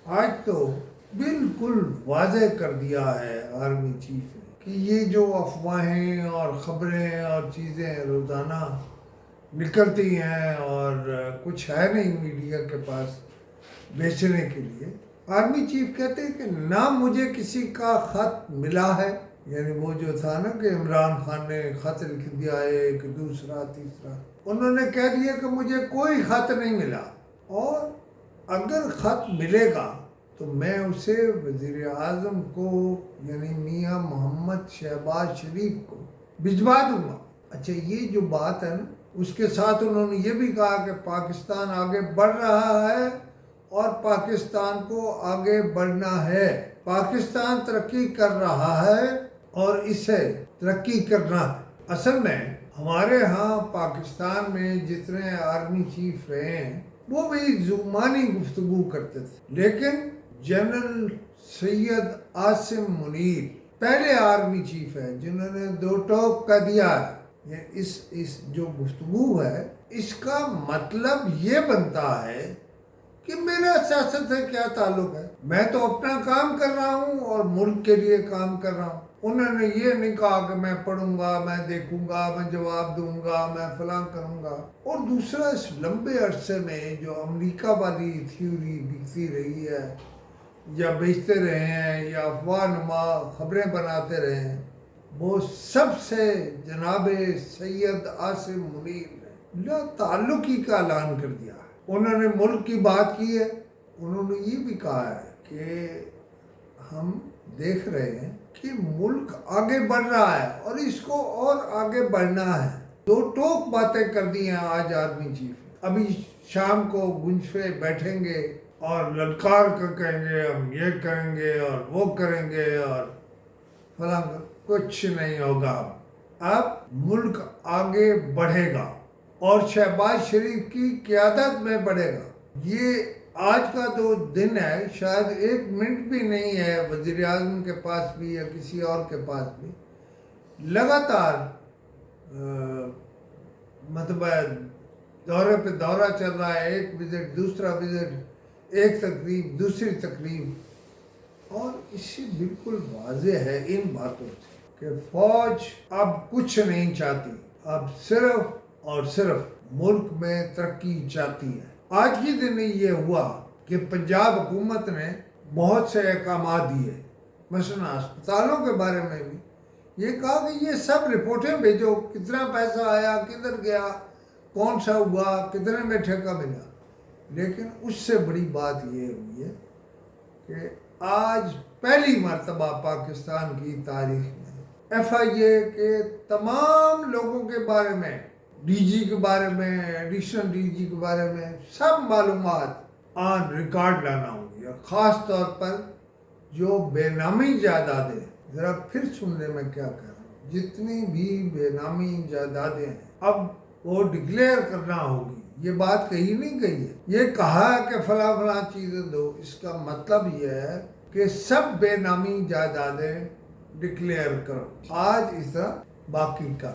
آج تو بالکل واضح کر دیا ہے آرمی چیف نے کہ یہ جو افواہیں اور خبریں اور چیزیں روزانہ نکلتی ہیں اور کچھ ہے نہیں میڈیا کے پاس بیچنے کے لیے، آرمی چیف کہتے ہیں کہ نہ مجھے کسی کا خط ملا ہے، یعنی وہ جو تھا نا کہ عمران خان نے خط لکھ دیا ہے ایک دوسرا تیسرا، انہوں نے کہہ دیا کہ مجھے کوئی خط نہیں ملا، اور اگر خط ملے گا تو میں اسے وزیر اعظم کو یعنی میاں محمد شہباز شریف کو بھجوا دوں گا۔ اچھا، یہ جو بات ہے نا، اس کے ساتھ انہوں نے یہ بھی کہا کہ پاکستان آگے بڑھ رہا ہے اور پاکستان کو آگے بڑھنا ہے، پاکستان ترقی کر رہا ہے اور اسے ترقی کرنا ہے۔ اصل میں ہمارے ہاں پاکستان میں جتنے آرمی چیف رہے ہیں وہ بھی زبانی گفتگو کرتے تھے، لیکن جنرل سید عاصم منیر پہلے آرمی چیف ہے جنہوں نے دو ٹوک کہہ دیا ہے۔ اس جو گفتگو ہے اس کا مطلب یہ بنتا ہے کہ میرا سیاست سے کیا تعلق ہے، میں تو اپنا کام کر رہا ہوں اور ملک کے لیے کام کر رہا ہوں۔ انہوں نے یہ نہیں کہا کہ میں پڑھوں گا، میں دیکھوں گا، میں جواب دوں گا، میں فلاں کروں گا۔ اور دوسرا، اس لمبے عرصے میں جو امریکہ والی تھیوری بکتی رہی ہے یا بیچتے رہے ہیں یا افواہ نما خبریں بناتے رہے ہیں، وہ سب سے جناب سید عاصم منیر نے لا تعلقی کا اعلان کر دیا ہے۔ انہوں نے ملک کی بات کی ہے، انہوں نے یہ بھی کہا ہے کہ ہم دیکھ رہے ہیں کہ ملک آگے بڑھ رہا ہے اور اس کو اور آگے بڑھنا ہے۔ دو ٹوک باتیں کر دی ہیں آج آرمی چیف۔ ابھی شام کو گنج پہ بیٹھیں گے اور للکار کر کہیں گے ہم یہ کریں گے اور وہ کریں گے اور فلاں، کچھ نہیں ہوگا۔ اب ملک آگے بڑھے گا اور شہباز شریف کی قیادت میں بڑھے گا۔ یہ آج کا جو دن ہے، شاید ایک منٹ بھی نہیں ہے وزیر اعظم کے پاس بھی یا کسی اور کے پاس بھی، لگاتار مطلب دورے پہ دورہ چل رہا ہے، ایک وزٹ دوسرا وزٹ، ایک تقریب دوسری تقریب، اور اس سے بالکل واضح ہے ان باتوں سے کہ فوج اب کچھ نہیں چاہتی، اب صرف اور صرف ملک میں ترقی چاہتی ہے۔ آج ہی دن یہ ہوا کہ پنجاب حکومت نے بہت سے احکامات دیے، مثلا اسپتالوں کے بارے میں بھی یہ کہا کہ یہ سب رپورٹیں بھیجو، کتنا پیسہ آیا، کدھر گیا، کون سا ہوا، کتنے میں ٹھیکہ ملا۔ لیکن اس سے بڑی بات یہ ہوئی ہے کہ آج پہلی مرتبہ پاکستان کی تاریخ میں ایف آئی اے کے تمام لوگوں کے بارے میں، ڈی جی کے بارے میں، ایڈیشنل ڈی جی کے بارے میں سب معلومات آن ریکارڈ لانا ہوگی، اور خاص طور پر جو بے نامی جائیدادیں، ذرا پھر سننے میں کیا کہہ رہا ہوں، جتنی بھی بے نامی جائیدادیں ہیں اب وہ ڈکلیئر کرنا ہوگی۔ یہ بات کہی نہیں گئی ہے، یہ کہا ہے کہ فلاں فلاں چیزیں دو، اس کا مطلب یہ ہے کہ سب بے نامی جائیدادیں ڈکلیئر کرو، آج اس طرح باقی کا